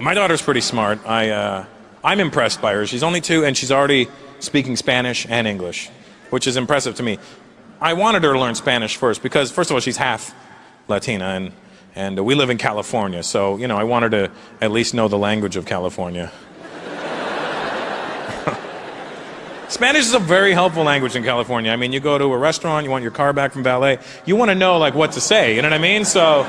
My daughter's pretty smart. I'm impressed by her. She's only 2 and she's already speaking Spanish and English, which is impressive to me. I wanted her to learn Spanish first because, first of all, she's half Latina and we live in California, so, you know, I want her to at least know the language of California. Spanish is a very helpful language in California. I mean, you go to a restaurant, you want your car back from valet, you want to know, like, what to say, you know what I mean? So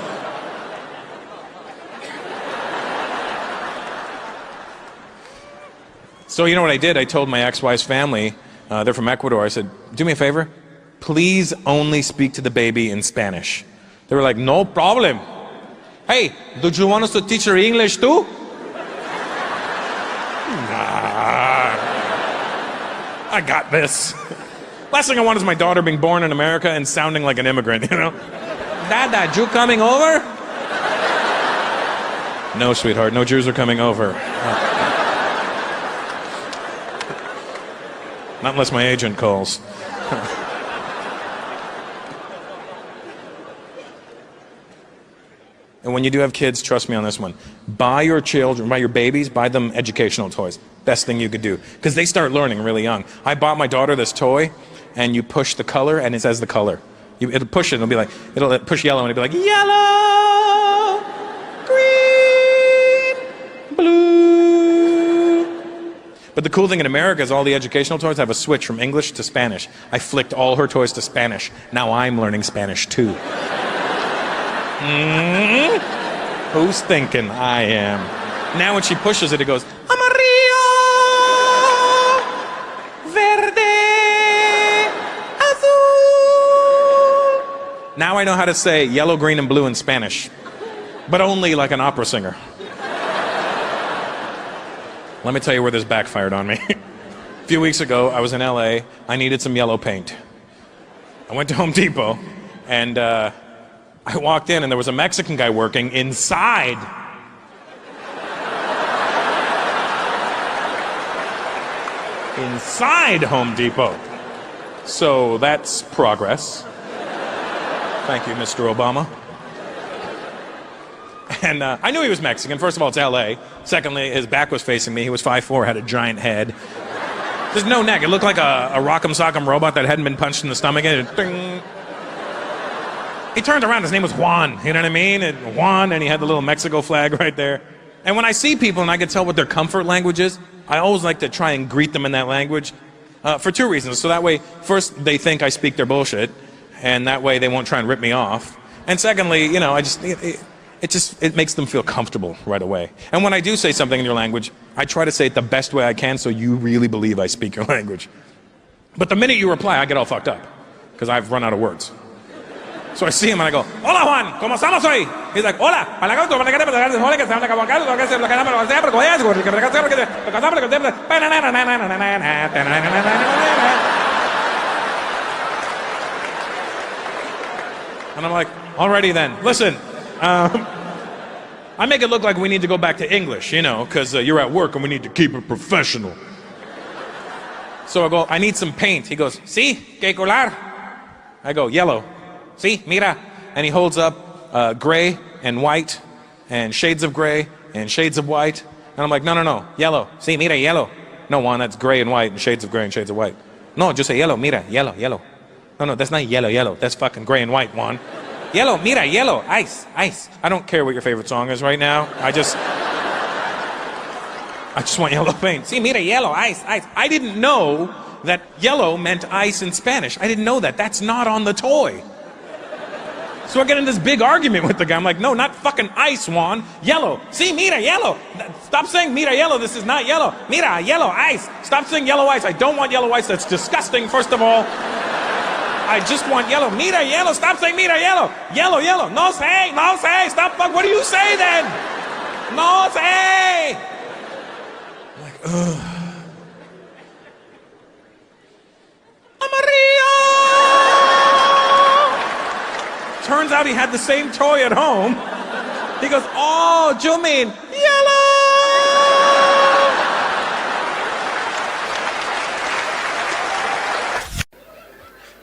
you know what I did? I told my ex-wife's family, they're from Ecuador, I said, do me a favor, please only speak to the baby in Spanish. They were like, no problem. Hey, do you want us to teach her English too? Nah, I got this. Last thing I want is my daughter being born in America and sounding like an immigrant, you know? Dad, you coming over? No, sweetheart, no Jews are coming over. Not unless my agent calls. And when you do have kids, trust me on this one. Buy your children, buy your babies, buy them educational toys. Best thing you could do. Because they start learning really young. I bought my daughter this toy, and you push the color, and it says the color. It'll push it, and it'll be like, it'll push yellow, and it'll be like, yellow, green, blue. But the cool thing in America is all the educational toys have a switch from English to Spanish. I flicked all her toys to Spanish. Now I'm learning Spanish too. Who's thinking I am? Now when she pushes it, it goes, amarillo, verde, azul. Now I know how to say yellow, green, and blue in Spanish, but only like an opera singer. Let me tell you where this backfired on me. A few weeks ago, I was in LA. I needed some yellow paint. I went to Home Depot, and I walked in, and there was a Mexican guy working inside. Inside Home Depot. So that's progress. Thank you, Mr. Obama. And I knew he was Mexican. First of all, it's LA. Secondly, his back was facing me. He was 5'4", had a giant head. There's no neck. It looked like a rock'em sock'em robot that hadn't been punched in the stomach. And ding. He turned around, his name was Juan, you know what I mean? And Juan, and he had the little Mexico flag right there. And when I see people and I can tell what their comfort language is, I always like to try and greet them in that language for 2 reasons. So that way, first, they think I speak their bullshit, and that way they won't try and rip me off. And secondly, you know, it makes them feel comfortable right away. And when I do say something in your language, I try to say it the best way I can so you really believe I speak your language. But the minute you reply, I get all fucked up, because I've run out of words. So I see him and I go, hola Juan, ¿cómo estamos hoy? He's like, hola. And I'm like, alrighty then. Listen, I make it look like we need to go back to English, you know, because you're at work and we need to keep it professional. So I go, I need some paint. He goes, sí, ¿qué color? I go, yellow. See, mira. And he holds up gray and white and shades of gray and shades of white. And I'm like, no, yellow. See, mira, yellow. No, Juan, that's gray and white and shades of gray and shades of white. No, just say yellow, mira, yellow. No, that's not yellow. That's fucking gray and white, Juan. Yellow, mira, yellow, ice. I don't care what your favorite song is right now. I just want yellow paint. See, mira, yellow, ice. I didn't know that yellow meant ice in Spanish. I didn't know that. That's not on the toy. So I get in this big argument with the guy. I'm like, no, not fucking ice, Juan. Yellow. See, mira, yellow. Stop saying mira, yellow. This is not yellow. Mira, yellow, ice. Stop saying yellow ice. I don't want yellow ice. That's disgusting, first of all. I just want yellow. Mira, yellow. Stop saying mira, yellow. Yellow. No say. Stop. Fuck. What do you say then? No say. I'm like, ugh. Turns out he had the same toy at home. He goes, oh, you mean yellow?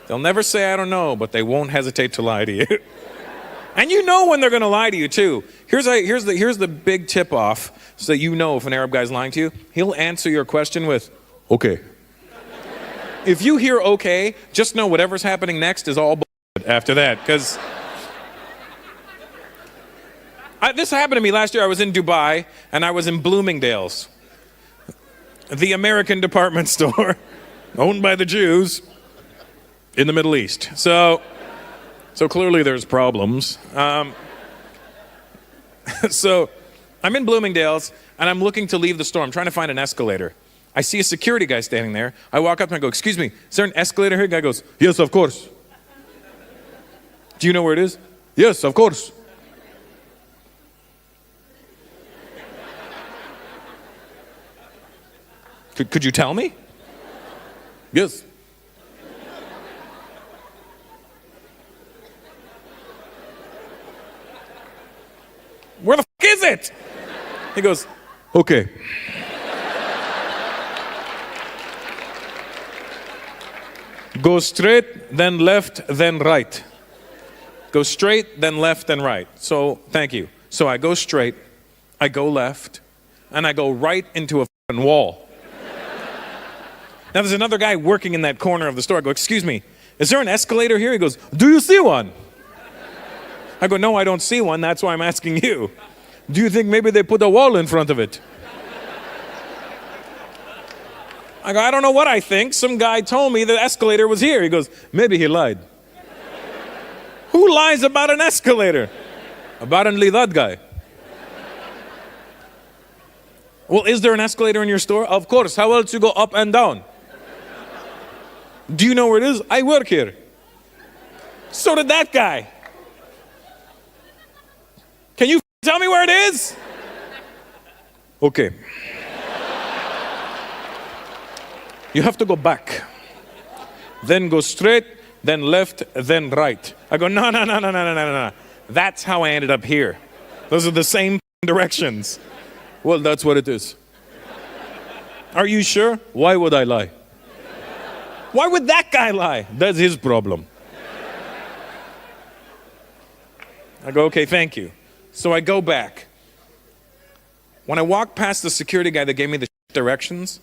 They'll never say I don't know, but they won't hesitate to lie to you. And you know when they're going to lie to you too, Here's the big tip off so that you know if an Arab guy's lying to you. He'll answer your question with, okay. If you hear okay, just know whatever's happening next is all bullshit after that, because this happened to me last year. I was in Dubai and I was in Bloomingdale's, the American department store owned by the Jews in the Middle East. So clearly there's problems. So I'm in Bloomingdale's and I'm looking to leave the store. I'm trying to find an escalator. I see a security guy standing there. I walk up and I go, excuse me, is there an escalator here? The guy goes, yes, of course. Do you know where it is? Yes, of course. Could you tell me? Yes. Where the f*** is it? He goes, okay. Go straight, then left, then right. Go straight, then left, then right. So, thank you. So I go straight, I go left, and I go right into a f***ing wall. Now there's another guy working in that corner of the store. I go, excuse me, is there an escalator here? He goes, do you see one? I go, no, I don't see one. That's why I'm asking you. Do you think maybe they put a wall in front of it? I go, I don't know what I think. Some guy told me the escalator was here. He goes, maybe he lied. Who lies about an escalator? Apparently that guy. Well, is there an escalator in your store? Of course. How else you go up and down? Do you know where it is? I work here. So did that guy. Can you tell me where it is? Okay. You have to go back. Then go straight, then left, then right. I go, no. That's how I ended up here. Those are the same directions. Well, that's what it is. Are you sure? Why would I lie? Why would that guy lie? That's his problem. I go, okay, thank you. So I go back. When I walk past the security guy that gave me the directions,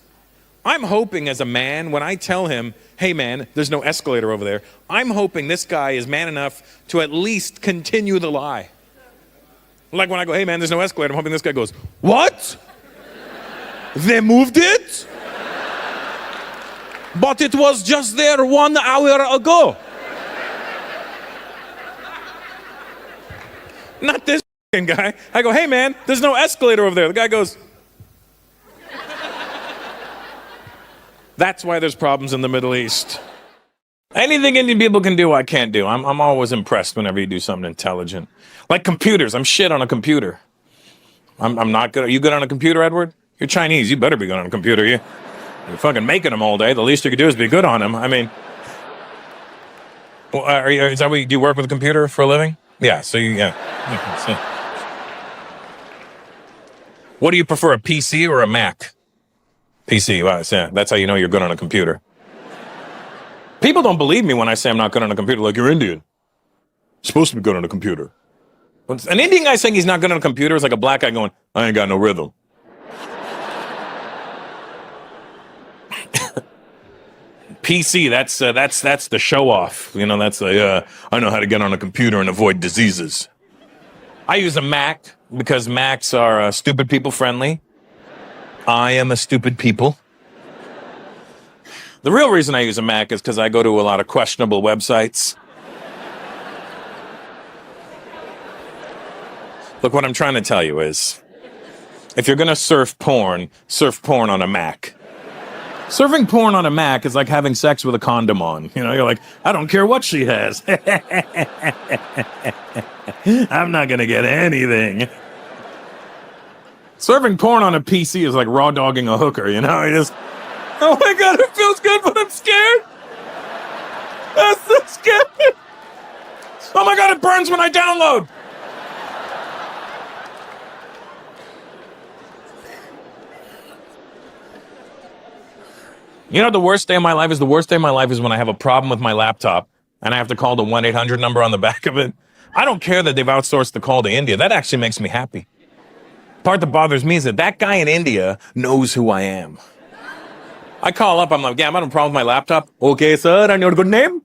I'm hoping as a man, when I tell him, hey man, there's no escalator over there, I'm hoping this guy is man enough to at least continue the lie. Like when I go, hey man, there's no escalator, I'm hoping this guy goes, what? They moved it? But it was just there 1 hour ago. Not this guy. I go, hey man, there's no escalator over there. The guy goes, that's why there's problems in the Middle East. Anything Indian people can do, I can't do. I'm always impressed whenever you do something intelligent. Like computers, I'm shit on a computer. I'm not good. Are you good on a computer, Edward? You're Chinese, you better be good on a computer. You're fucking making them all day. The least you could do is be good on them. I mean, well, is that what do you work with a computer for a living? Yeah, so yeah. What do you prefer, a PC or a Mac? PC, wow, yeah, that's how you know you're good on a computer. People don't believe me when I say I'm not good on a computer, like, you're Indian. You're supposed to be good on a computer. An Indian guy saying he's not good on a computer is like a black guy going, I ain't got no rhythm. PC, that's the show off. You know, that's I know how to get on a computer and avoid diseases. I use a Mac because Macs are stupid people friendly. I am a stupid people. The real reason I use a Mac is because I go to a lot of questionable websites. Look, what I'm trying to tell you is, if you're gonna surf porn on a Mac. Surfing porn on a Mac is like having sex with a condom on. You know, you're like, I don't care what she has. I'm not gonna get anything. Surfing porn on a PC is like raw dogging a hooker, you know? You just, oh my God, it feels good, but I'm scared. I'm so scared. Oh my God, it burns when I download. You know, the worst day of my life is when I have a problem with my laptop and I have to call the 1-800 number on the back of it. I don't care that they've outsourced the call to India. That actually makes me happy. Part that bothers me is that that guy in India knows who I am. I call up, I'm like, yeah, I'm having a problem with my laptop. Okay, sir, and your good name?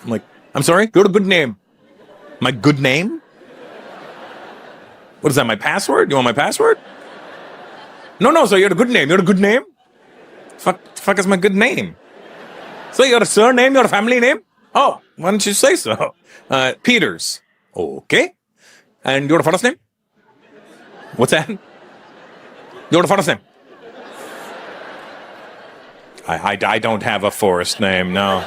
I'm like, I'm sorry, your good name. My good name? What is that, my password? You want my password? No, sir, you're a good name. You're a good name? Fuck is my good name? So you're a surname, your family name? Oh, why don't you say so? Peters. Okay. And your first name? What's that? Your first name? I don't have a forest name, no.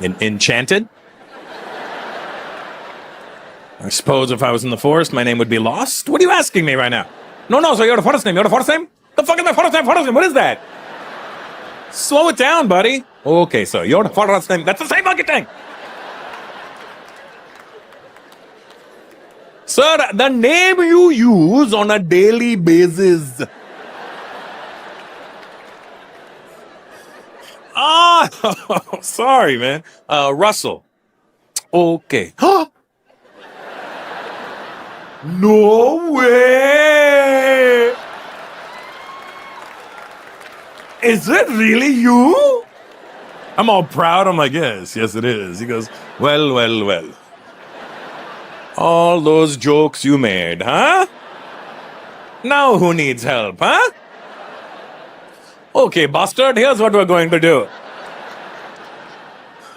Enchanted? I suppose if I was in the forest, my name would be Lost? What are you asking me right now? No, so you're the first name. You're the first name? The fuck is my first name? First name? What is that? Slow it down, buddy. Okay, so you're the first name. That's the same fucking thing. Sir, the name you use on a daily basis. Sorry, man. Russell. Okay. Huh? No way! Is it really you? I'm all proud. I'm like, yes, it is. He goes, well. All those jokes you made, huh? Now who needs help, huh? Okay, bastard, here's what we're going to do.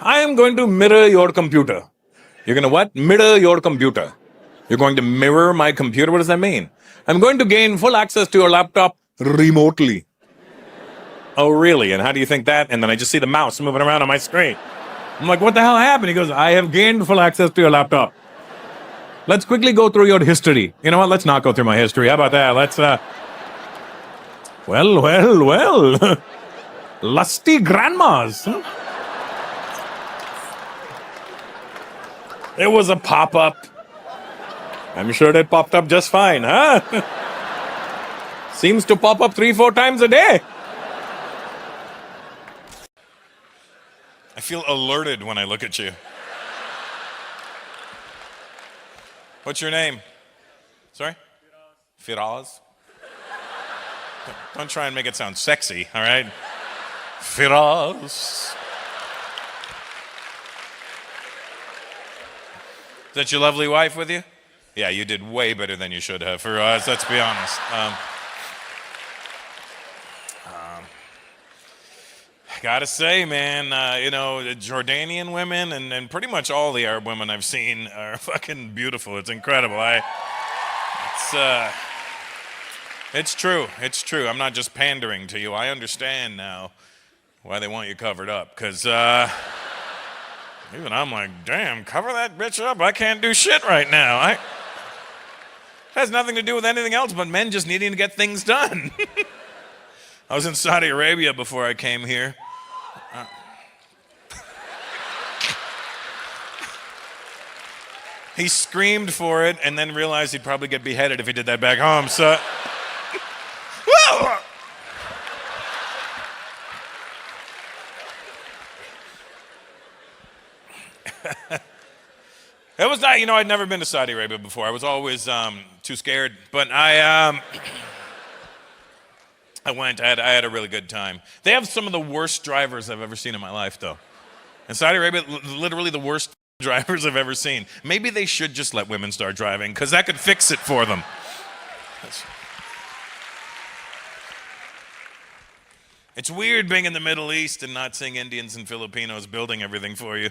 I am going to mirror your computer. You're gonna what? Mirror your computer. You're going to mirror my computer? What does that mean? I'm going to gain full access to your laptop remotely. Oh, really? And how do you think that? And then I just see the mouse moving around on my screen. I'm like, what the hell happened? He goes, I have gained full access to your laptop. Let's quickly go through your history. You know what? Let's not go through my history. How about that? Let's, well. Lusty grandmas. It was a pop-up. I'm sure that popped up just fine, huh? Seems to pop up 3-4 times a day. I feel alerted when I look at you. What's your name? Sorry? Firaz. Don't try and make it sound sexy, all right? Firaz. Is that your lovely wife with you? Yeah, you did way better than you should have, Firaz, let's be honest. I gotta say, man, the Jordanian women and pretty much all the Arab women I've seen are fucking beautiful. It's incredible. It's true. I'm not just pandering to you. I understand now why they want you covered up. Because even I'm like, damn, cover that bitch up. I can't do shit right now. It has nothing to do with anything else but men just needing to get things done. I was in Saudi Arabia before I came here. He screamed for it and then realized he'd probably get beheaded if he did that back home, so... It was not, I'd never been to Saudi Arabia before. I was always too scared, but I went. I had a really good time. They have some of the worst drivers I've ever seen in my life, though. In Saudi Arabia, literally the worst drivers I've ever seen. Maybe they should just let women start driving, because that could fix it for them. It's weird being in the Middle East and not seeing Indians and Filipinos building everything for you.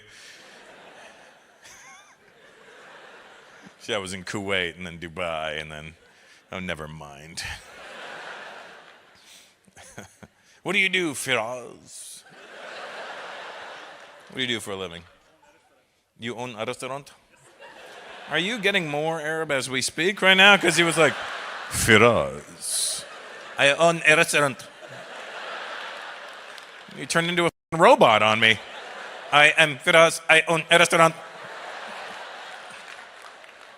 See, I was in Kuwait and then Dubai and then, oh, never mind. What do you do, Firaz? What do you do for a living? You own a restaurant? Are you getting more Arab as we speak right now? Because he was like, Firaz, I own a restaurant. You turned into a robot on me. I am Firaz, I own a restaurant.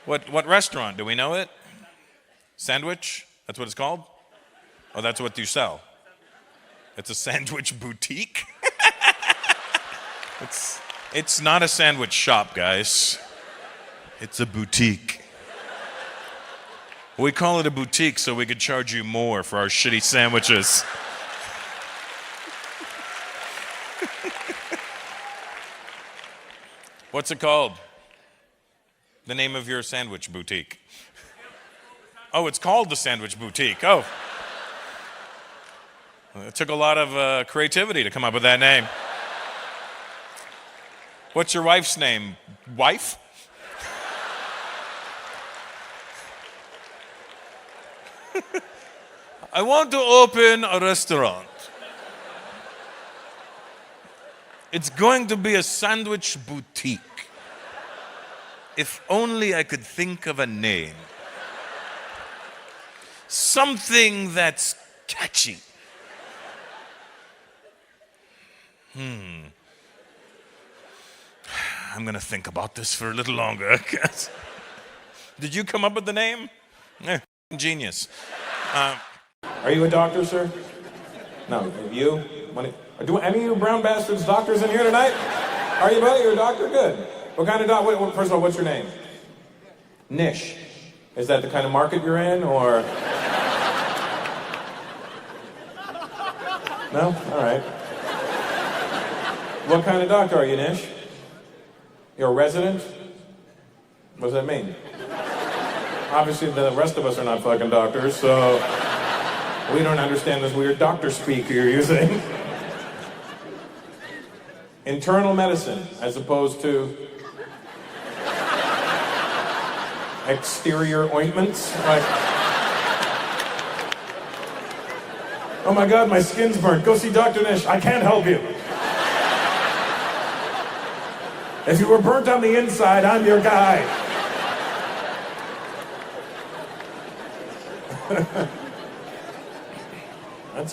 What restaurant? Do we know it? Sandwich? That's what it's called? Oh, that's what you sell? It's a sandwich boutique? It's not a sandwich shop, guys. It's a boutique. We call it a boutique so we could charge you more for our shitty sandwiches. What's it called? The name of your sandwich boutique. Oh, it's called the Sandwich Boutique. Oh. It took a lot of creativity to come up with that name. What's your wife's name? Wife? I want to open a restaurant. It's going to be a sandwich boutique. If only I could think of a name. Something that's catchy. I'm going to think about this for a little longer, I guess. Did you come up with the name? Genius. Are you a doctor, sir? No. You? Do any of you brown bastards doctors in here tonight? Are you, buddy? You're a doctor? Good. What kind of doctor? First of all, what's your name? Niche. Is that the kind of market you're in, or? No? All right. What kind of doctor are you, Nish? You're a resident? What does that mean? Obviously, the rest of us are not fucking doctors, so we don't understand this weird doctor speak you're using. Internal medicine, as opposed to exterior ointments. Like, oh my God, my skin's burnt. Go see Dr. Nish. I can't help you. If you were burnt on the inside, I'm your guy.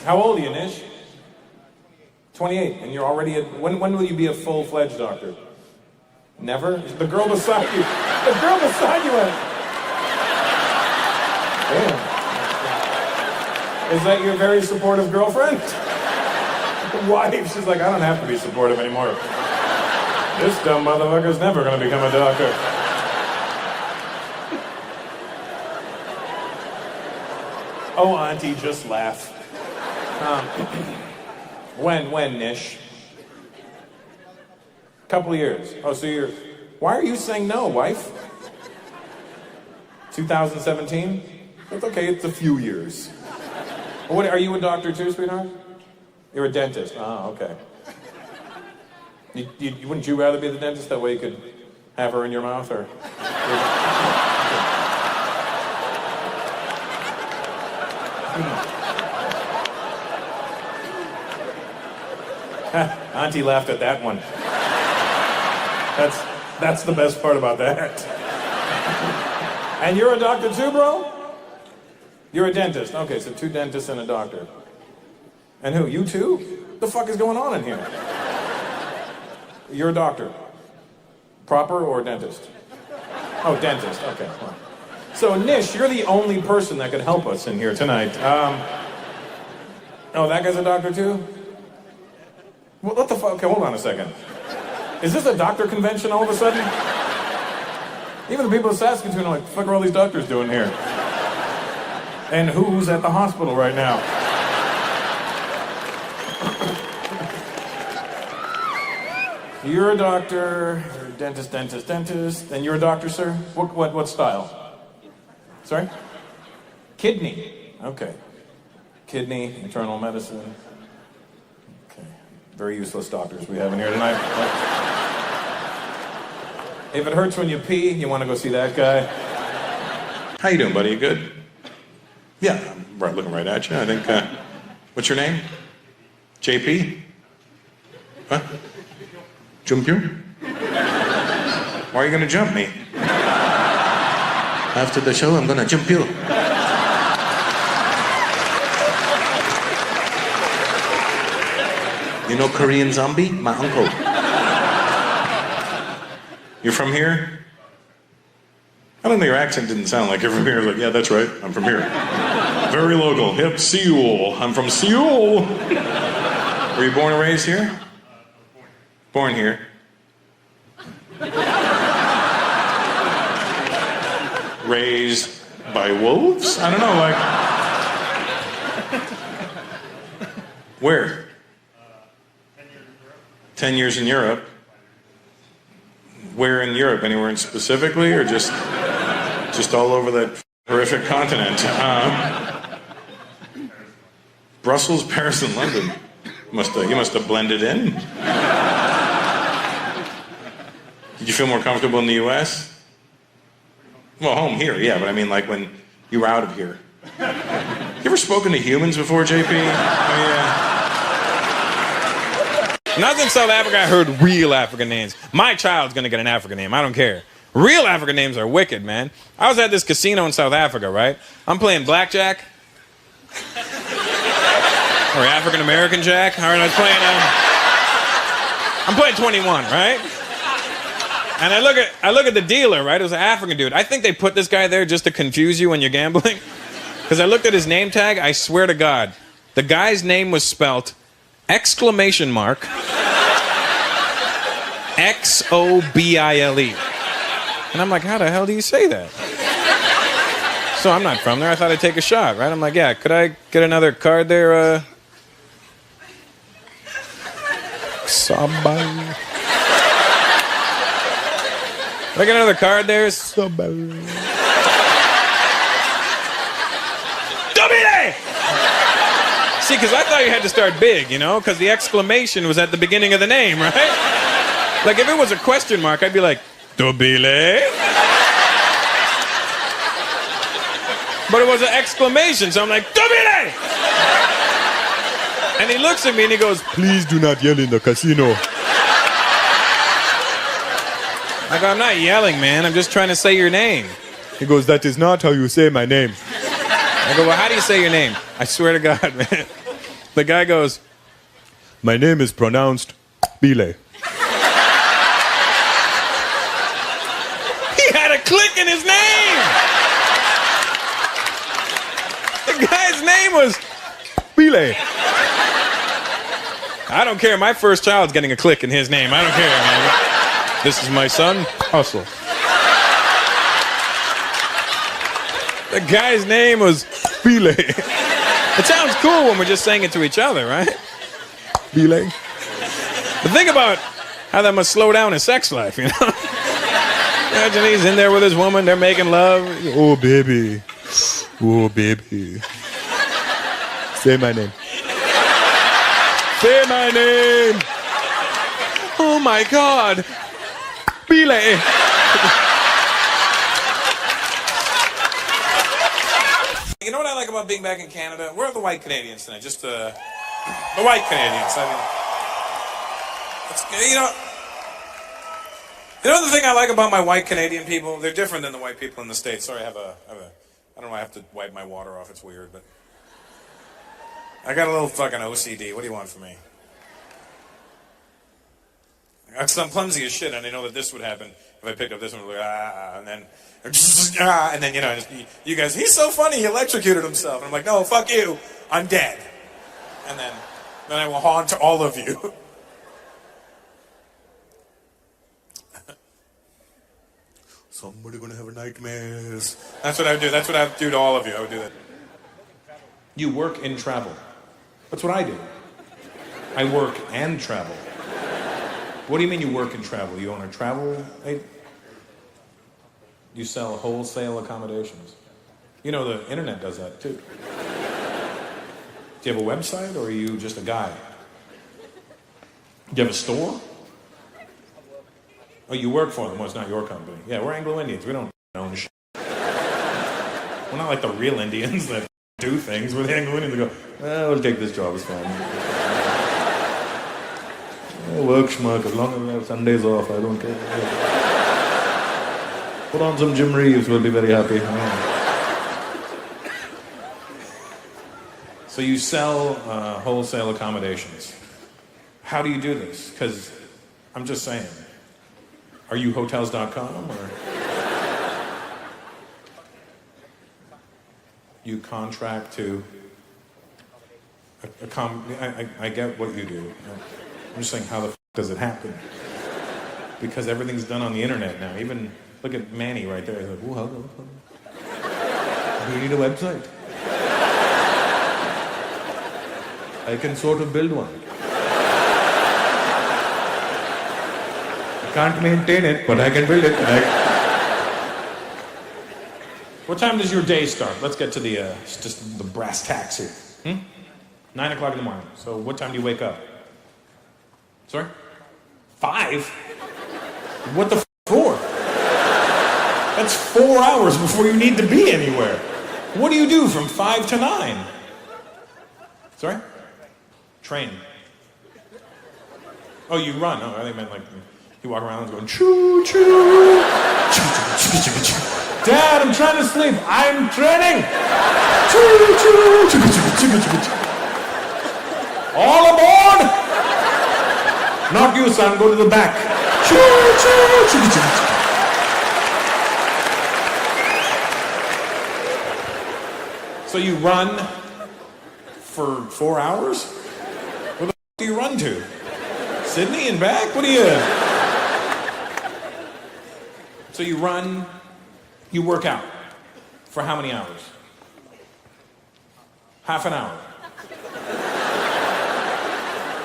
How old are you, Nish? 28, and you're already when will you be a full-fledged doctor? Never? The girl beside you. The girl beside you. Damn. Is that your very supportive girlfriend? Wife, she's like, I don't have to be supportive anymore. This dumb motherfucker's never gonna become a doctor. Oh, auntie, just laugh. When, Nish? Couple of years. Oh, so you're... Why are you saying no, wife? 2017? It's okay, it's a few years. What, are you a doctor too, sweetheart? You're a dentist. Oh, okay. Wouldn't you rather be the dentist? That way you could have her in your mouth, or... Auntie laughed at that one. That's the best part about that. And you're a doctor too, bro? You're a dentist. Okay, so 2 dentists and a doctor. And who? You too? What the fuck is going on in here? You're a doctor. Proper or dentist? Oh, dentist. Okay. Well. So, Nish, you're the only person that could help us in here tonight. Oh, that guy's a doctor too? Well, what the fuck? Okay, hold on a second. Is this a doctor convention all of a sudden? Even the people of Saskatoon are like, what the fuck are all these doctors doing here? And who's at the hospital right now? You're a doctor, you're a dentist, and you're a doctor, sir? What style? Sorry? Kidney. Okay. Kidney, internal medicine. Okay. Very useless doctors we have in here tonight. If it hurts when you pee, you want to go see that guy? How you doing, buddy? You good? Yeah, I'm looking right at you. I think, what's your name? JP? Huh? Jump you? Why are you gonna jump me? After the show, I'm gonna jump you. You know Korean Zombie? My uncle. You're from here? I don't know, your accent didn't sound like you're from here. Like, yeah, that's right, I'm from here. Very local. Yep, Seoul. I'm from Seoul. Were you born and raised here? Born here. Raised by wolves? I don't know, like... Where? 10 years in Europe. Where in Europe? Anywhere in specifically, or just all over that horrific continent? Brussels, Paris, and London. You must have blended in. Did you feel more comfortable in the U.S.? Well, home here, yeah, but I mean, like when you were out of here. You ever spoken to humans before, JP? Yeah. When I was in South Africa, I heard real African names. My child's gonna get an African name. I don't care. Real African names are wicked, man. I was at this casino in South Africa, right? I'm playing blackjack. Or African American Jack. All right, I'm playing 21, right? And I look at the dealer, right? It was an African dude. I think they put this guy there just to confuse you when you're gambling. Because I looked at his name tag, I swear to God, the guy's name was spelt exclamation mark X-O-B-I-L-E. And I'm like, how the hell do you say that? So I'm not from there. I thought I'd take a shot, right? I'm like, yeah, could I get another card there? Sabay. Could I get another card there? Sabay. See, because I thought you had to start big, you know? Because the exclamation was at the beginning of the name, right? Like, if it was a question mark, I'd be like, Dobile? But it was an exclamation, so I'm like, Dobile! And he looks at me and he goes, please do not yell in the casino. I go, I'm not yelling, man. I'm just trying to say your name. He goes, that is not how you say my name. I go, well, how do you say your name? I swear to God, man. The guy goes, my name is pronounced Bile. He had a click in his name. The guy's name was Bile. I don't care. My first child's getting a click in his name. I don't care, man. This is my son, Hustle. The guy's name was Bile. It sounds cool when we're just saying it to each other, right? Bile. But think about how that must slow down his sex life, you know? Imagine he's in there with his woman, they're making love. Oh, baby. Oh, baby. Say my name. Say my name. Oh, my God. Bile. You know what I like about being back in Canada? Where are the white Canadians tonight? Just the white Canadians. I mean, it's, you know the thing I like about my white Canadian people? They're different than the white people in the States. Sorry, I don't know, I have to wipe my water off. It's weird, but I got a little fucking OCD. What do you want from me? I'm clumsy as shit, and I know that this would happen if I picked up this one. Like, and then you know, you guys, he's so funny, he electrocuted himself. And I'm like, no, fuck you, I'm dead. And then I will haunt all of you. Somebody gonna have nightmares. That's what I would do. That's what I would do to all of you. I would do that. You work in travel. That's what I do. I work and travel. What do you mean you work and travel? You own a travel agent? You sell wholesale accommodations. You know, the internet does that too. Do you have a website, or are you just a guy? Do you have a store? Oh, you work for them. Well, it's not your company. Yeah, we're Anglo-Indians. We don't own shit. We're not like the real Indians that do things. We're the Anglo-Indians that go, we'll take this job, it's fine. Work schmuck, as long as we have Sundays off, I don't care. Put on some Jim Reeves, we'll be very happy. So you sell wholesale accommodations. How do you do this? Because I'm just saying, are you Hotels.com, or you contract to I get what you do. I'm just saying, how the f*** does it happen? because everything's done on the internet now. Even look at Manny right there. He's like, "Ooh, hello. Do you need a website? I can sort of build one. I can't maintain it, but I can build it." What time does your day start? Let's get to just the brass tacks here. 9 o'clock in the morning. So what time do you wake up? Sorry? 5? What the for? That's 4 hours before you need to be anywhere. What do you do from 5 to 9? Sorry? Train. Oh, you run. Oh, I think meant like you walk around going choo choo. Dad, I'm trying to sleep. I'm training. Choo choo. All aboard! Not you, son. Go to the back. Choo choo. So you run for 4 hours? Where the do you run to? Sydney and back? What are you? So you run, you work out. For how many hours? Half an hour.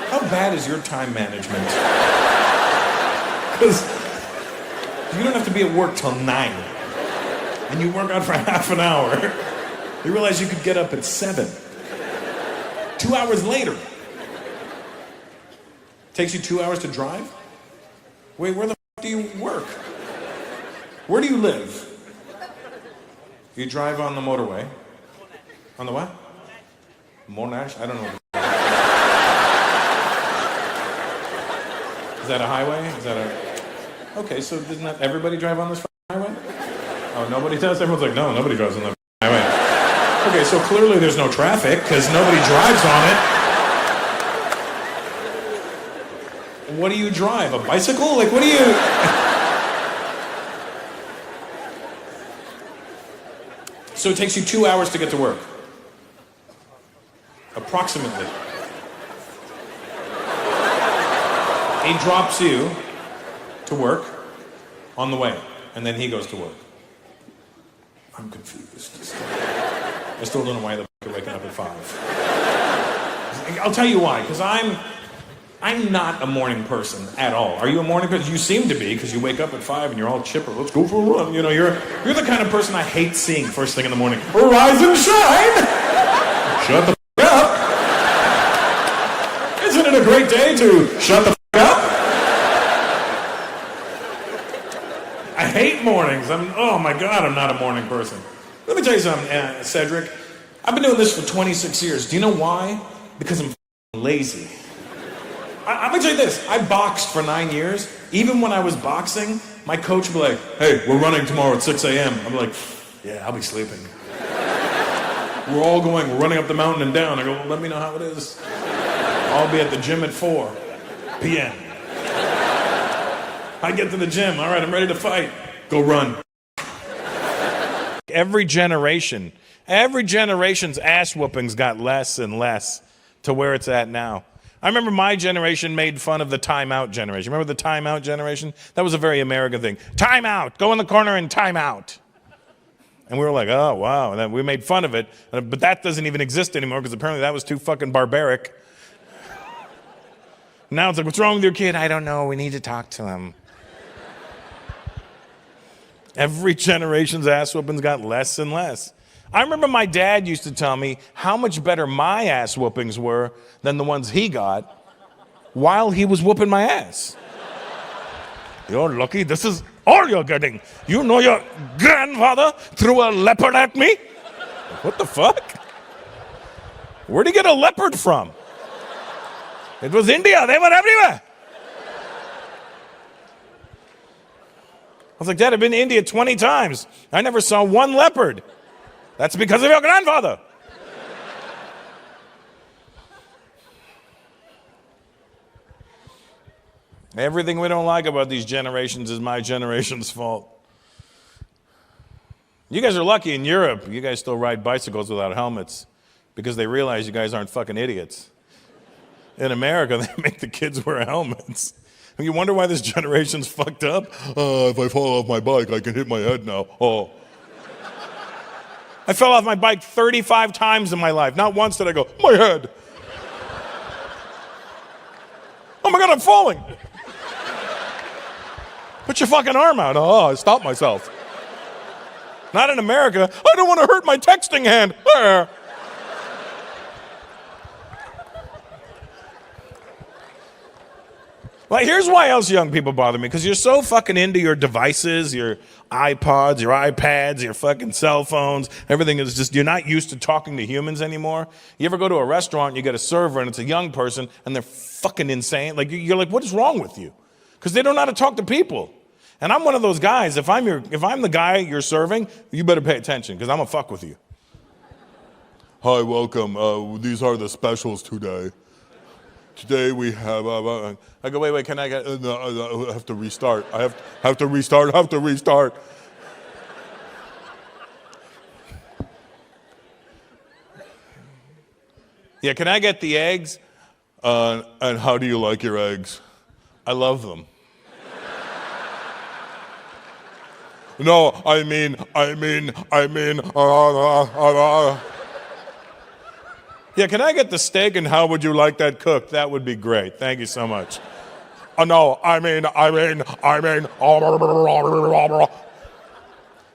How bad is your time management? Because you don't have to be at work till 9. And you work out for half an hour. You realize you could get up at 7. 2 hours later. Takes you 2 hours to drive? Wait, where the do you work? Where do you live? You drive on the motorway. On the what? Monash? I don't know. Is that a highway? Is that a... Okay, so doesn't that everybody drive on this highway? Oh, nobody does? Everyone's like, no, nobody drives on the highway. Okay, so clearly there's no traffic because nobody drives on it. What do you drive? A bicycle? Like, what do you... So it takes you 2 hours to get to work. Approximately. He drops you to work on the way, and then he goes to work. I'm confused. I still don't know why the you're waking up at 5. I'll tell you why, because I'm not a morning person at all. Are you a morning person? You seem to be, because you wake up at 5 and you're all chipper. Let's go for a run. You know, you're the kind of person I hate seeing first thing in the morning. Rise and shine! Shut the f*** up! Isn't it a great day to shut the f*** up? I hate mornings. Oh my God, I'm not a morning person. Let me tell you something, Cedric. I've been doing this for 26 years. Do you know why? Because I'm lazy. I'm gonna tell you this. I boxed for 9 years. Even when I was boxing, my coach would be like, "Hey, we're running tomorrow at 6 a.m. I'm like, "Yeah, I'll be sleeping." We're running up the mountain and down. I go, well, let me know how it is. I'll be at the gym at 4 p.m. I get to the gym. All right, I'm ready to fight. Go run. Every generation's ass whoopings got less and less to where it's at now. I remember my generation made fun of the timeout generation. Remember the timeout generation? That was a very American thing. Time out. Go in the corner and time out. And we were like, oh, wow. And then we made fun of it. But that doesn't even exist anymore because apparently that was too fucking barbaric. Now it's like, what's wrong with your kid? I don't know. We need to talk to him. Every generation's ass whoopings got less and less. I remember my dad used to tell me how much better my ass whoopings were than the ones he got while he was whooping my ass. You're lucky this is all you're getting. You know your grandfather threw a leopard at me? What the fuck? Where'd he get a leopard from? It was India. They were everywhere. I was like, Dad, I've been to India 20 times. I never saw one leopard. That's because of your grandfather. Everything we don't like about these generations is my generation's fault. You guys are lucky in Europe. You guys still ride bicycles without helmets because they realize you guys aren't fucking idiots. In America, they make the kids wear helmets. You wonder why this generation's fucked up? If I fall off my bike, I can hit my head now. Oh. I fell off my bike 35 times in my life. Not once did I go, my head. Oh my God, I'm falling. Put your fucking arm out. Oh, I stopped myself. Not in America. I don't want to hurt my texting hand. Well, here's why else young people bother me. Because you're so fucking into your devices, your iPods, your iPads, your fucking cell phones. Everything is just, you're not used to talking to humans anymore. You ever go to a restaurant and you get a server and it's a young person and they're fucking insane? Like, you're like, what is wrong with you? Because they don't know how to talk to people. And I'm one of those guys, if I'm the guy you're serving, you better pay attention because I'm gonna fuck with you. Hi, welcome. These are the specials today. Today we have, I go, wait, can I get, no, I have to restart. I have to restart. Yeah, can I get the eggs? And how do you like your eggs? I love them. No, I mean. Yeah, can I get the steak and how would you like that cooked? That would be great. Thank you so much. No, I mean.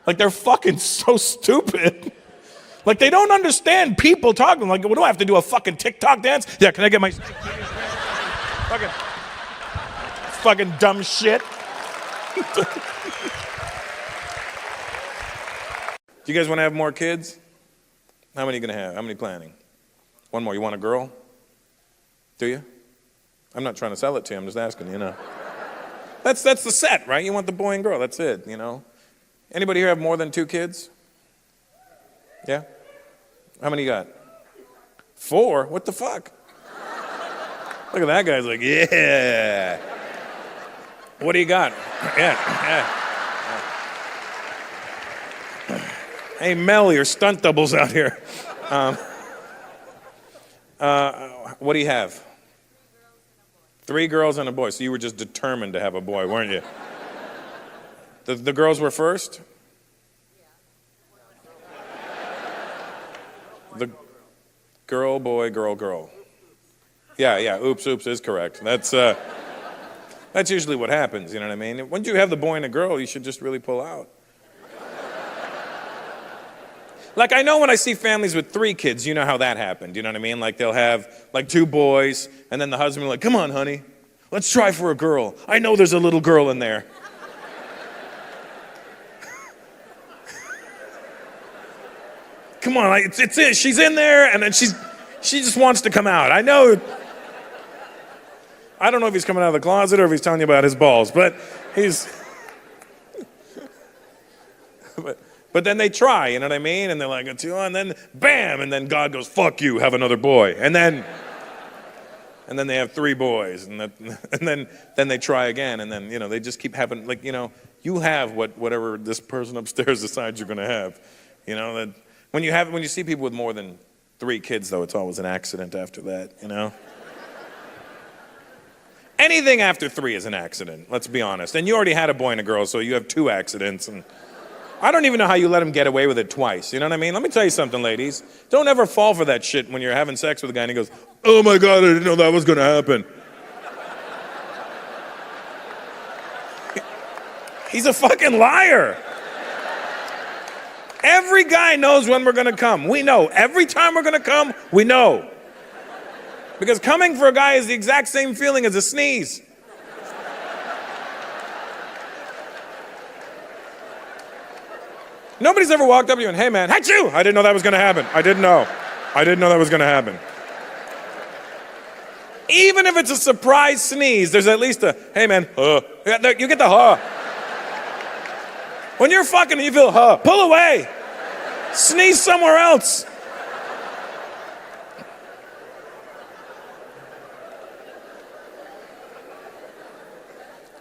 Like, they're fucking so stupid. Like, they don't understand people talking. Like, what do I have to do, a fucking TikTok dance? Yeah, can I get my fucking dumb shit? Do you guys want to have more kids? How many are you going to have? How many planning? One more. You want a girl? Do you? I'm not trying to sell it to you. I'm just asking, you know. That's the set, right? You want the boy and girl. That's it, you know. Anybody here have more than 2 kids? Yeah? How many you got? 4? What the fuck? Look at that guy's like, yeah. What do you got? Yeah. Hey, Mel, your stunt double's out here. What do you have? 3 girls and a boy. So you were just determined to have a boy, weren't you? The girls were first? The girl, boy, girl. Yeah, oops is correct. That's usually what happens, you know what I mean? Once you have the boy and a girl, you should just really pull out. Like, I know when I see families with 3 kids, you know how that happened, you know what I mean? Like, they'll have, like, 2 boys, and then the husband will be like, come on, honey, let's try for a girl. I know there's a little girl in there. Come on, it's it. She's in there, and then she just wants to come out. I know. I don't know if he's coming out of the closet or if he's telling you about his balls, but he's... But then they try, you know what I mean? And they're like, it's you, and then bam, and then God goes, fuck you, have another boy. And then they have 3 boys, and then they try again, and then, you know, they just keep having, like, you know, you have whatever this person upstairs decides you're gonna have. You know, that when you see people with more than 3 kids, though, it's always an accident after that, you know? Anything after 3 is an accident, let's be honest. And you already had a boy and a girl, so you have 2 accidents, and I don't even know how you let him get away with it twice. You know what I mean? Let me tell you something, ladies. Don't ever fall for that shit when you're having sex with a guy and he goes, oh my God, I didn't know that was going to happen. He's a fucking liar. Every guy knows when we're going to come. We know. Every time we're going to come, we know. Because coming for a guy is the exact same feeling as a sneeze. Nobody's ever walked up to you and, hey man, achoo! I didn't know that was going to happen. I didn't know that was going to happen. Even if it's a surprise sneeze, there's at least a, hey man, you get the huh. When you're fucking and you feel huh, pull away. Sneeze somewhere else.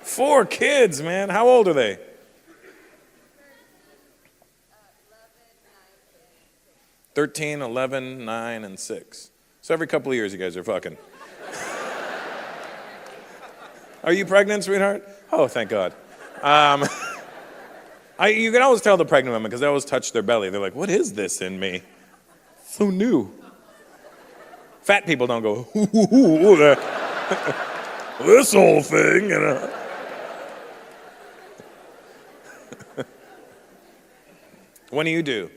Four kids, man. How old are they? 13, 11, 9, and 6. So every couple of years you guys are fucking. Are you pregnant, sweetheart? Oh, thank God. You can always tell the pregnant women because they always touch their belly. They're like, what is this in me? So new. Fat people don't go, ooh, this whole thing, you know. When do you do?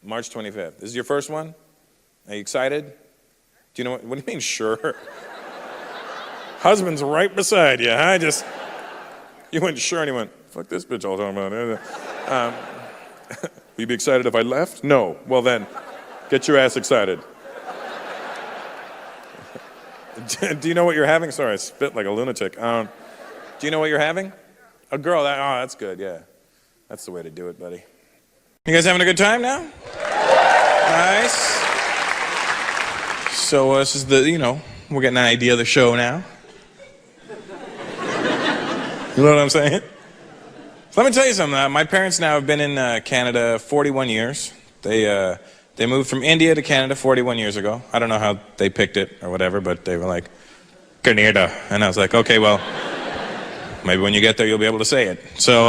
March 25th. This is your first one? Are you excited? Do you know what do you mean, sure? Husband's right beside you, huh? You went sure and he went, fuck this bitch all the time about. Will you be excited if I left? No. Well then, get your ass excited. Do you know what you're having? Sorry, I spit like a lunatic. Do you know what you're having? A girl. That's good, yeah. That's the way to do it, buddy. You guys having a good time now? Nice. So this is we're getting an idea of the show now. You know what I'm saying? So let me tell you something. My parents now have been in Canada 41 years. They moved from India to Canada 41 years ago. I don't know how they picked it or whatever, but they were like, Canada. And I was like, okay, well, maybe when you get there you'll be able to say it. So,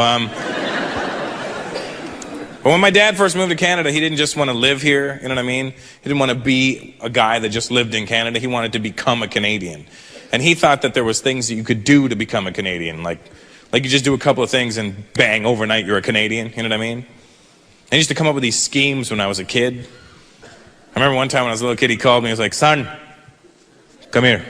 but when my dad first moved to Canada, he didn't just want to live here, you know what I mean? He didn't want to be a guy that just lived in Canada. He wanted to become a Canadian. And he thought that there was things that you could do to become a Canadian, like you just do a couple of things and bang, overnight you're a Canadian, you know what I mean? And he used to come up with these schemes when I was a kid. I remember one time when I was a little kid, he called me, he was like, son, come here.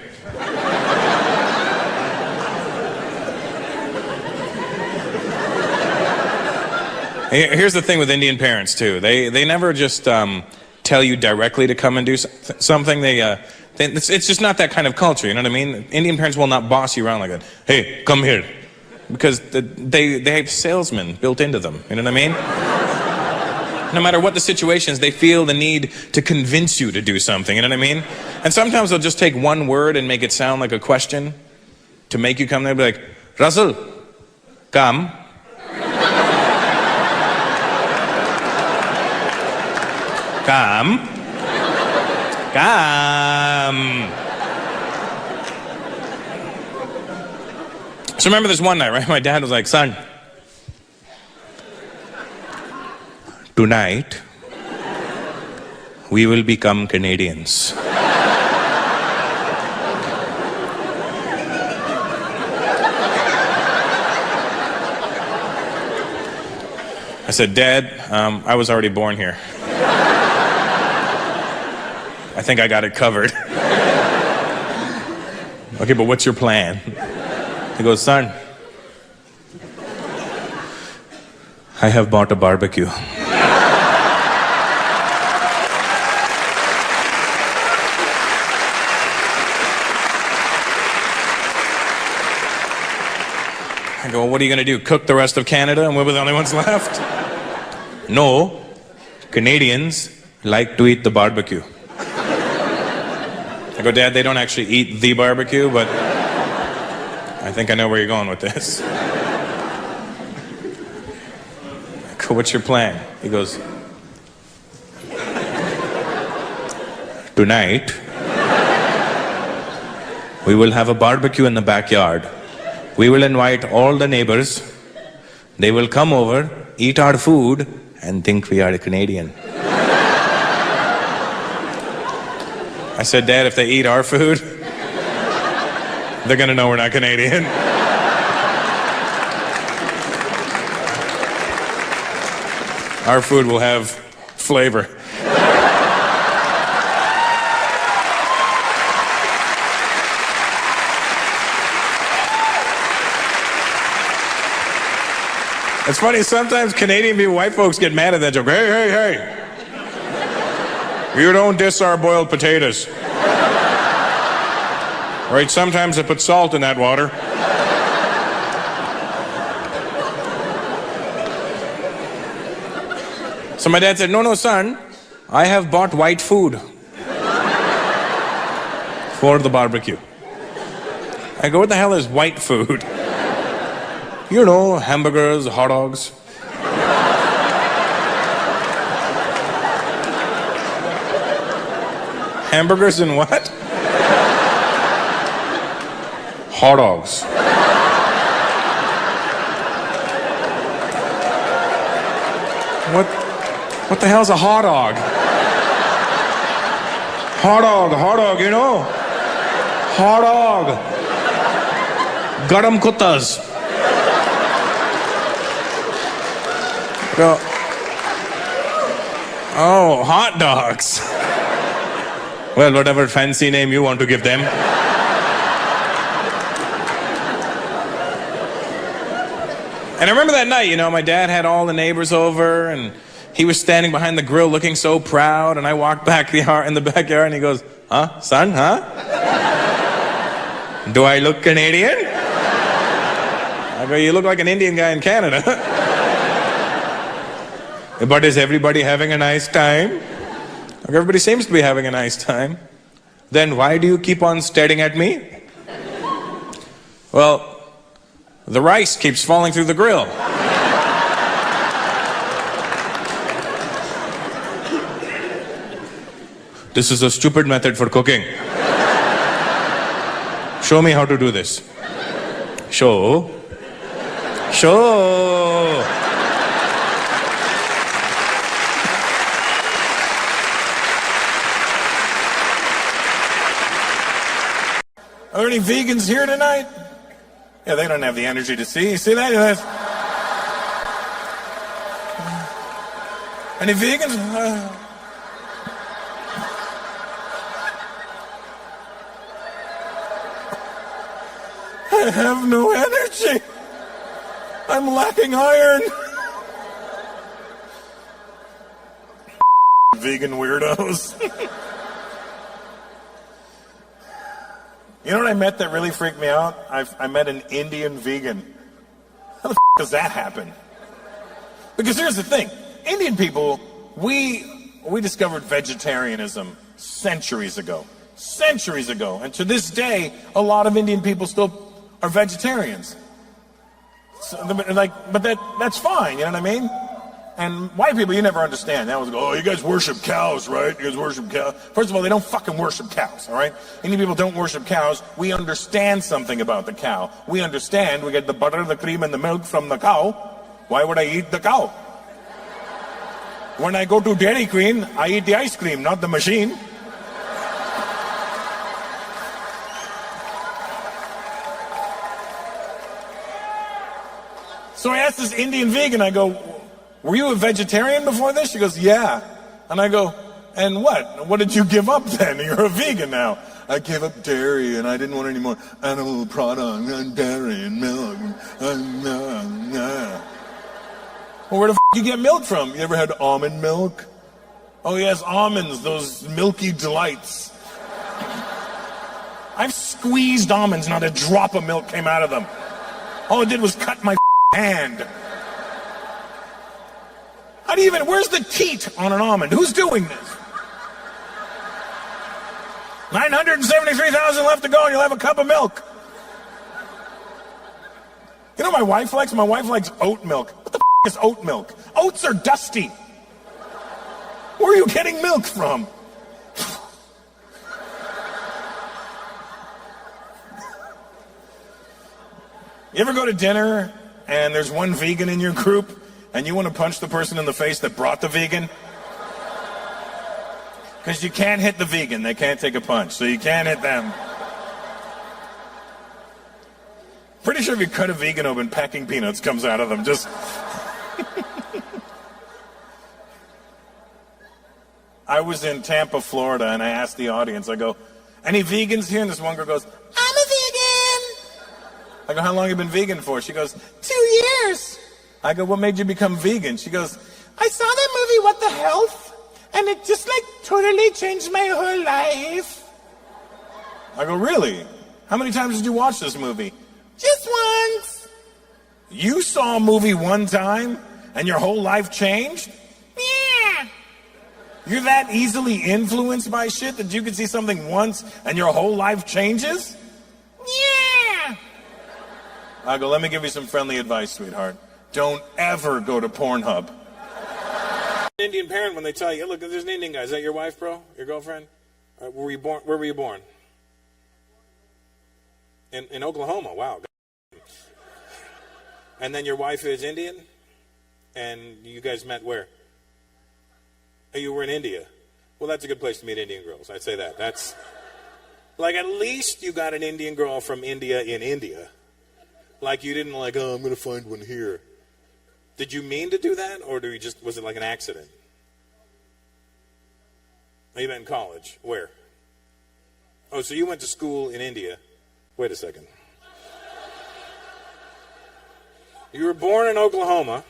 Here's the thing with Indian parents too. They never just tell you directly to come and do something. It's just not that kind of culture, you know what I mean? Indian parents will not boss you around like that. Hey, come here. Because they have salesmen built into them, you know what I mean? No matter what the situations, they feel the need to convince you to do something, you know what I mean? And sometimes they'll just take one word and make it sound like a question to make you come there and be like, Russell, come. Come. So remember this one night, right? My dad was like, son, tonight we will become Canadians. I said, Dad, I was already born here. I think I got it covered. Okay, but what's your plan? He goes, son, I have bought a barbecue. I go, well, what are you going to do? Cook the rest of Canada and we'll be the only ones left? No, Canadians like to eat the barbecue. I go, Dad, they don't actually eat the barbecue, but I think I know where you're going with this. I go, what's your plan? He goes, tonight, we will have a barbecue in the backyard. We will invite all the neighbors. They will come over, eat our food, and think we are a Canadian. I said, Dad, if they eat our food, they're gonna know we're not Canadian. Our food will have flavor. It's funny, sometimes Canadian people, white folks get mad at that joke. Hey, hey, hey. You don't diss our boiled potatoes. Right, sometimes I put salt in that water. So my dad said, no, son, I have bought white food for the barbecue. I go, what the hell is white food? You know, hamburgers, hot dogs. Hamburgers and what? hot dogs. What the hell's a hot dog? Hot dog, you know? Hot dog. Garam kuttas. Go. Oh, hot dogs. Well, whatever fancy name you want to give them. And I remember that night, you know, my dad had all the neighbors over, and he was standing behind the grill looking so proud, and I walked back in the backyard, and he goes, huh, son, huh? Do I look Canadian? I go, you look like an Indian guy in Canada. But is everybody having a nice time? Like, everybody seems to be having a nice time. Then why do you keep on staring at me? Well, the rice keeps falling through the grill. This is a stupid method for cooking. Show me how to do this. Show. Are there any vegans here tonight? Yeah, they don't have the energy to see. You see that? Any vegans? I have no energy. I'm lacking iron. Vegan weirdos. You know what I met that really freaked me out? I met an Indian vegan. How the does that happen? Because here's the thing. Indian people, we discovered vegetarianism centuries ago. Centuries ago. And to this day, a lot of Indian people still are vegetarians. So, but that's fine, you know what I mean? And white people, you never understand. They always go, oh, you guys worship cows, right? You guys worship cows. First of all, they don't fucking worship cows, all right? Indian people don't worship cows. We understand something about the cow. We understand we get the butter, the cream, and the milk from the cow. Why would I eat the cow? When I go to Dairy Queen, I eat the ice cream, not the machine. So I asked this Indian vegan, I go, were you a vegetarian before this? She goes, yeah. And I go, and what? What did you give up then? You're a vegan now. I gave up dairy and I didn't want any more animal products and dairy and milk. Well, where the you get milk from? You ever had almond milk? Oh yes, almonds, those milky delights. I've squeezed almonds, not a drop of milk came out of them. All it did was cut my hand. How do you even, where's the teat on an almond? Who's doing this? 973,000 left to go and you'll have a cup of milk. You know what my wife likes? My wife likes oat milk. What the is oat milk? Oats are dusty. Where are you getting milk from? You ever go to dinner and there's one vegan in your group and you want to punch the person in the face that brought the vegan? Because you can't hit the vegan. They can't take a punch, so you can't hit them. Pretty sure if you cut a vegan open, packing peanuts comes out of them. Just... I was in Tampa, Florida, and I asked the audience, I go, any vegans here? And this one girl goes, I'm a vegan. I go, how long have you been vegan for? She goes, 2 years. I go, what made you become vegan? She goes, I saw that movie, What the Health, and it just like totally changed my whole life. I go, really? How many times did you watch this movie? Just once. You saw a movie one time and your whole life changed? Yeah. You're that easily influenced by shit that you can see something once and your whole life changes? Yeah. I go, let me give you some friendly advice, sweetheart. Don't ever go to Pornhub. Indian parent, when they tell you, look, there's an Indian guy. Is that your wife, bro? Your girlfriend? Where were you born? In Oklahoma, wow. And then your wife is Indian? And you guys met where? Oh, you were in India. Well, that's a good place to meet Indian girls. I'd say that. That's like, at least you got an Indian girl from India in India. Like, you didn't like, oh, I'm going to find one here. Did you mean to do that, or was it like an accident? Oh, you met in college. Where? Oh, so you went to school in India. Wait a second. You were born in Oklahoma,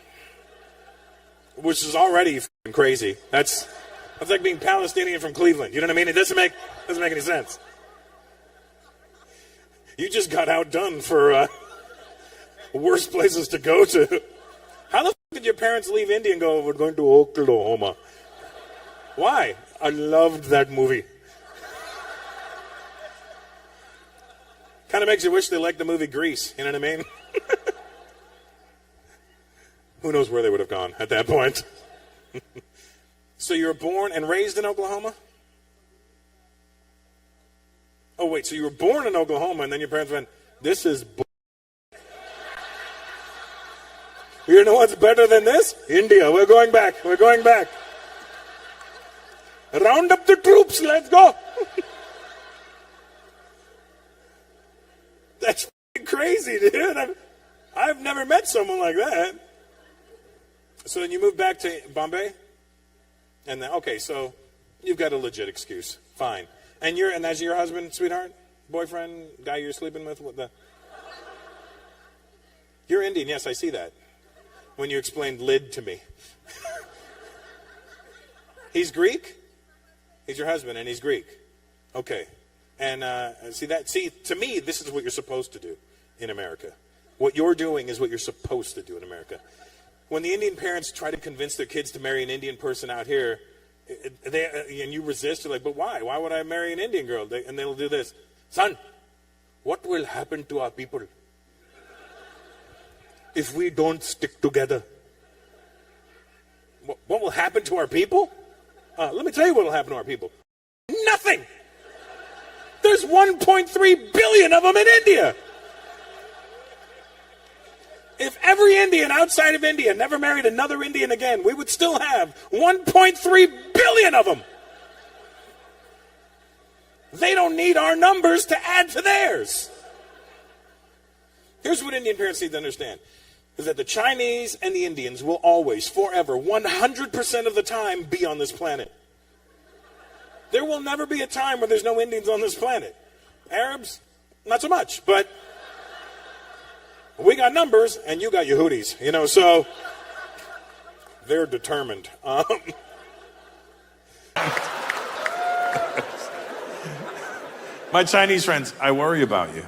which is already f***ing crazy. That's like being Palestinian from Cleveland. You know what I mean? It doesn't make any sense. You just got outdone for worst places to go to. How the f*** did your parents leave India and go, we're going to Oklahoma? Why? I loved that movie. Kind of makes you wish they liked the movie Grease. You know what I mean? Who knows where they would have gone at that point. So you were born and raised in Oklahoma? Oh, wait, so you were born in Oklahoma and then your parents went, this is you know what's better than this? India. We're going back. We're going back. Round up the troops. Let's go. That's crazy, dude. I've never met someone like that. So then you moved back to Bombay? And then, okay, so you've got a legit excuse. Fine. And that's your husband, sweetheart? Boyfriend? Guy you're sleeping with? You're Indian, yes, I see that. When you explained lid to me. He's Greek? He's your husband and he's Greek. Okay. And see, to me, this is what you're supposed to do in America. What you're doing is what you're supposed to do in America. When the Indian parents try to convince their kids to marry an Indian person out here, and you resist, you're like, but why? Why would I marry an Indian girl? And they'll do this. Son, what will happen to our people if we don't stick together? What will happen to our people? Let me tell you what will happen to our people. Nothing! There's 1.3 billion of them in India. If every Indian outside of India never married another Indian again, we would still have 1.3 billion of them. They don't need our numbers to add to theirs. Here's what Indian parents need to understand, is that the Chinese and the Indians will always, forever, 100% of the time be on this planet. There will never be a time where there's no Indians on this planet. Arabs, not so much, but we got numbers and you got Yehudis, so they're determined. My Chinese friends, I worry about you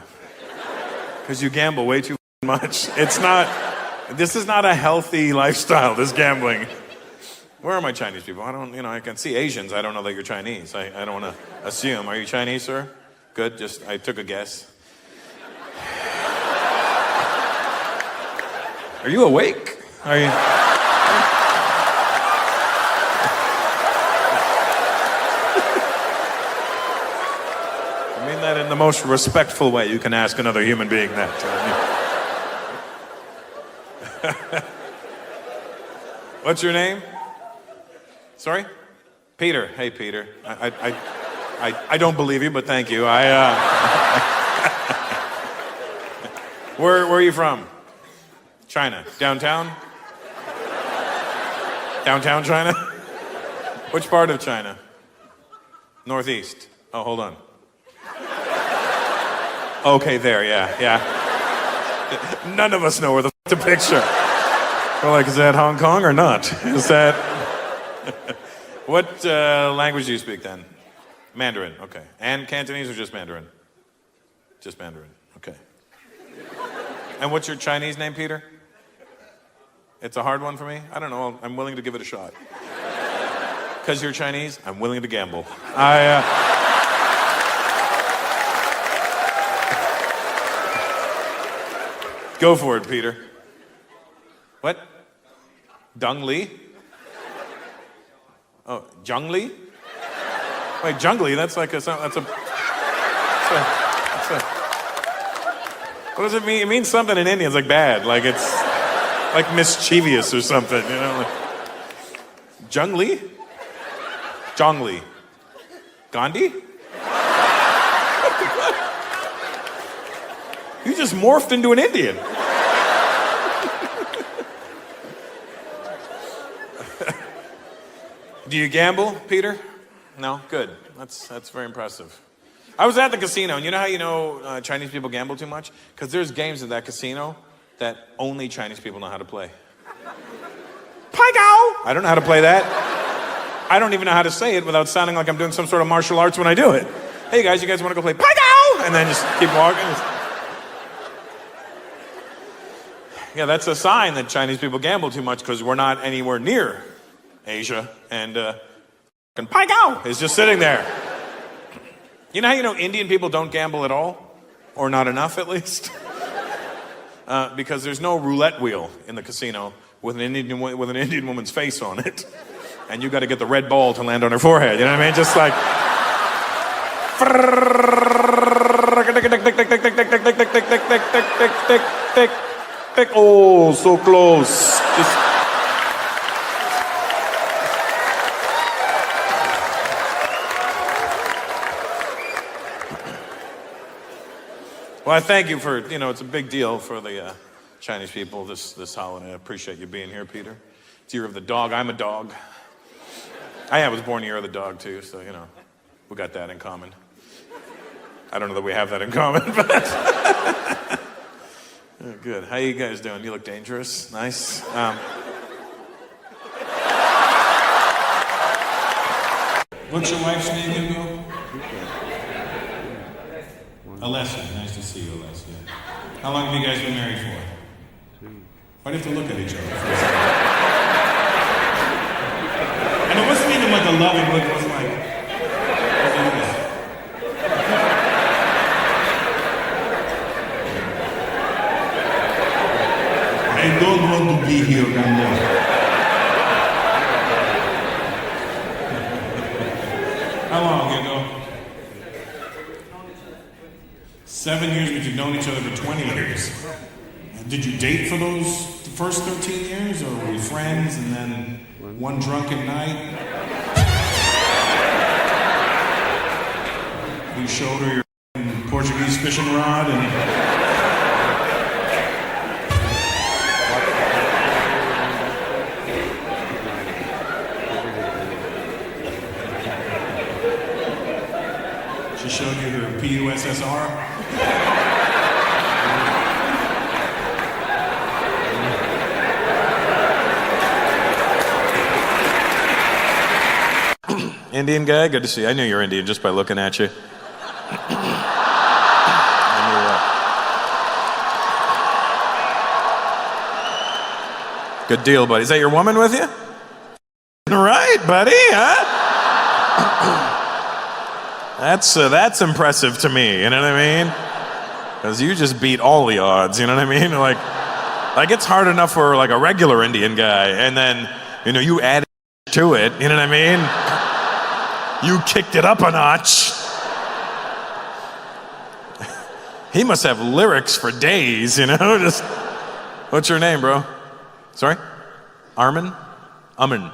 because you gamble way too much. This is not a healthy lifestyle, this gambling. Where are my Chinese people? I can see Asians. I don't know that you're Chinese. I don't want to assume. Are you Chinese, sir? Good, I took a guess. Are you awake? Are you? I mean that in the most respectful way you can ask another human being that. What's your name? Sorry? Peter. Hey, Peter. I don't believe you, but thank you. Where are you from? China. Downtown? Downtown China? Which part of China? Northeast. Oh, hold on. Okay, there, yeah. None of us know where the f*** to picture. We're like, is that Hong Kong or not? Is that... What language do you speak then? Mandarin, okay. And Cantonese or just Mandarin? Just Mandarin, okay. And what's your Chinese name, Peter? It's a hard one for me? I don't know, I'm willing to give it a shot. Because you're Chinese, I'm willing to gamble. Go for it, Peter. What? Dung Li? Oh, Jung Li? Wait, Jung Li, that's like What does it mean? It means something in Indian. It's like bad. Like it's like mischievous or something, you know? Like, Jungli? Jongli. Gandhi? You just morphed into an Indian. Do you gamble, Peter? No? Good. That's very impressive. I was at the casino, and you know how you know Chinese people gamble too much? Because there's games at that casino that only Chinese people know how to play. Pai Gao! I don't know how to play that. I don't even know how to say it without sounding like I'm doing some sort of martial arts when I do it. Hey guys, you guys want to go play Pai Gao? And then just keep walking. Yeah, that's a sign that Chinese people gamble too much because we're not anywhere near Asia, and Pai Gao is just sitting there. You know how you know Indian people don't gamble at all? Or not enough, at least? Because there's no roulette wheel in the casino with an Indian woman's face on it. And you got to get the red ball to land on her forehead. You know what I mean? Just like... Oh, so close. Just... Well, I thank you for, it's a big deal for the Chinese people this holiday. I appreciate you being here, Peter. It's Year of the Dog. I'm a dog. I was born Year of the Dog, too, so, we got that in common. I don't know that we have that in common, but... Oh, good. How you guys doing? You look dangerous. Nice. What's your wife's name, Hugo? Alessia. Nice to see you, Alessia. How long have you guys been married for? Why do you have to look at each other for a second? And it wasn't even like a loving look. It was like this. I don't want to be here anymore. How long, Hugo? 7 years, but you've known each other for 20 years. Did you date for the first 13 years, or were you friends and then one drunken night? You showed her your Portuguese fishing rod and... She showed you her PUSSR? Indian guy? Good to see you. I knew you were Indian just by looking at you. Good deal, buddy. Is that your woman with you? Right, buddy, huh? That's impressive to me, you know what I mean? Because you just beat all the odds, you know what I mean? Like it's hard enough for like a regular Indian guy, and then, you add to it, you know what I mean? You kicked it up a notch. He must have lyrics for days, just... What's your name, bro? Sorry? Armin? Amin.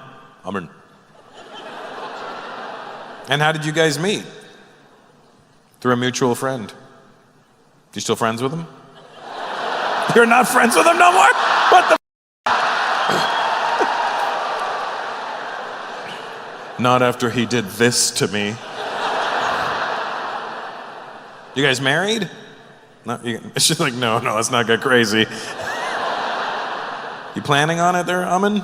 And how did you guys meet? Through a mutual friend. You still friends with him? You're not friends with him no more? What the... Not after he did this to me. You guys married? No, she's like, no, let's not get crazy. You planning on it there, Amin?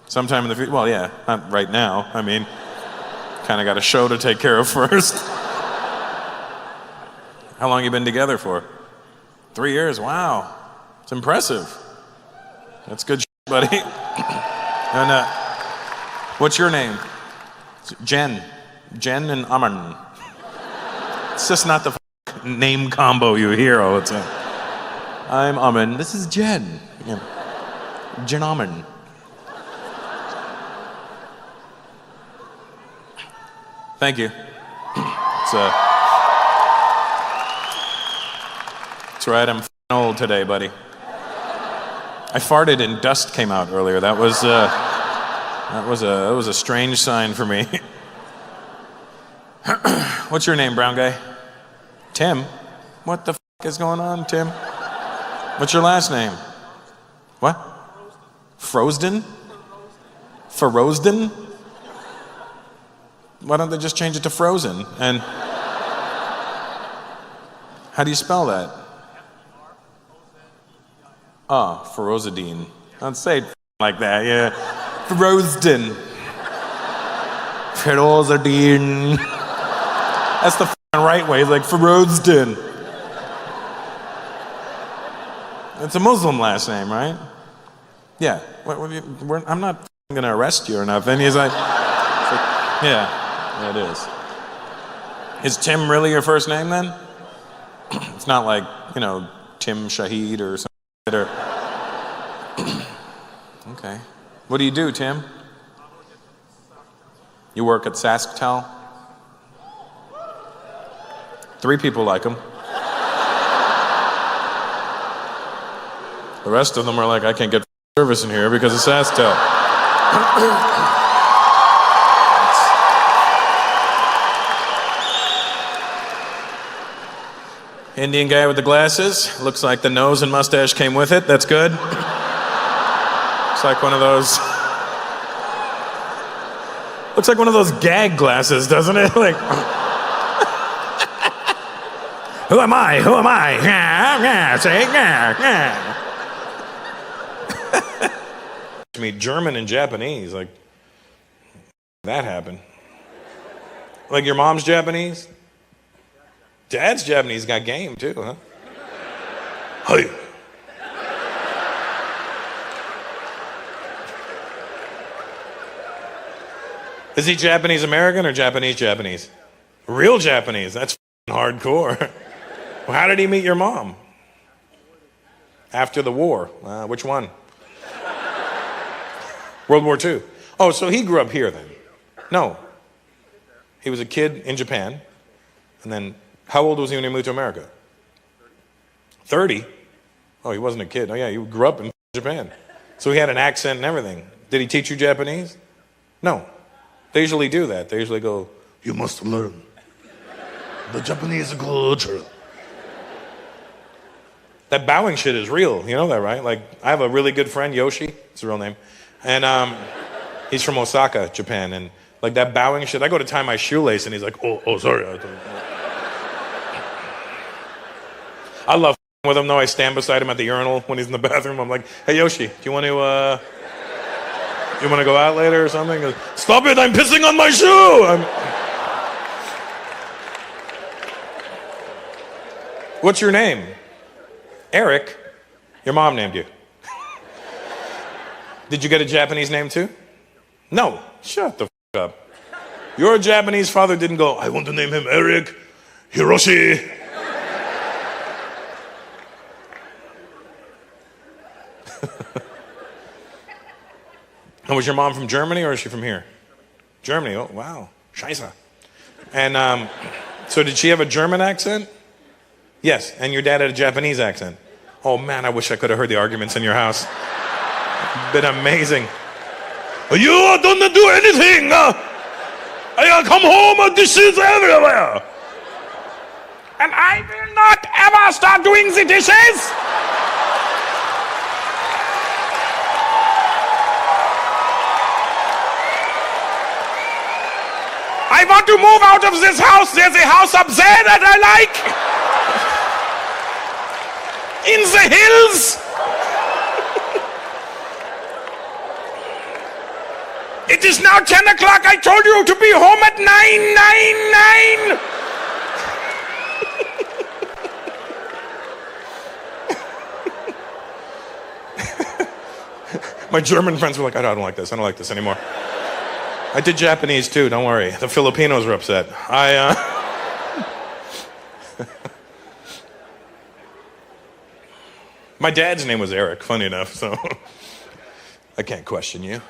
Sometime in the future? Well, yeah, not right now. I mean, kind of got a show to take care of first. How long you been together for? 3 years, wow. It's impressive. That's good buddy. And what's your name? Jen and Amin. It's just not the name combo you hear all the time. I'm Amin. This is Jen. Yeah. Jen Amin. Thank you. It's That's right, I'm old today, buddy. I farted and dust came out earlier. That was a strange sign for me. What's your name, brown guy? Tim? What the is going on, Tim? What's your last name? What? Frosden? Ferozden? Why don't they just change it to Frozen? And how do you spell that? Ferozidine. Don't say it like that, yeah. Ferozden. Ferozidine. That's the right way, like Ferozden. It's a Muslim last name, right? Yeah. I'm not going to arrest you or nothing. He's like, yeah, it is. Is Tim really your first name then? It's not like, Tim Shahid or something. Or... Okay. What do you do, Tim? You work at SaskTel? 3 people like him. The rest of them are like, I can't get service in here because of SaskTel. Indian guy with the glasses. Looks like the nose and mustache came with it. That's good. Looks like one of those. Looks like one of those gag glasses, doesn't it? Like, who am I? Who am I? Say, I mean, German and Japanese, like, that happened. Like your mom's Japanese? Dad's Japanese got game too, huh? Hey. Is he Japanese American or Japanese Japanese? Real Japanese, that's hardcore. Well, how did he meet your mom? After the war. Which one? World War II. Oh, so he grew up here then? No. He was a kid in Japan, and then how old was he when he moved to America? 30? Oh, he wasn't a kid. Oh yeah, he grew up in Japan. So he had an accent and everything. Did he teach you Japanese? No. They usually do that. They usually go, you must learn the Japanese culture. That bowing shit is real. You know that, right? Like, I have a really good friend, Yoshi. It's a real name. And he's from Osaka, Japan. And like that bowing shit, I go to tie my shoelace and he's like, oh, sorry. I love with him though. I stand beside him at the urinal when he's in the bathroom. I'm like, hey Yoshi, do you want to go out later or something? He goes, stop it, I'm pissing on my shoe. What's your name? Eric. Your mom named you. Did you get a Japanese name too? No. Shut the up. Your Japanese father didn't go, I want to name him Eric Hiroshi. And was your mom from Germany or is she from here? Germany. Oh, wow. Scheiße. And so did she have a German accent? Yes. And your dad had a Japanese accent? Oh, man, I wish I could have heard the arguments in your house. Been amazing. You don't do anything. I come home, dishes everywhere. And I will not ever start doing the dishes. I want to move out of this house. There's a house up there that I like. In the hills. It is now 10 o'clock. I told you to be home at 9:09. My German friends were like, I don't like this. I don't like this anymore. I did Japanese too, don't worry. The Filipinos were upset. My dad's name was Eric, funny enough, so I can't question you.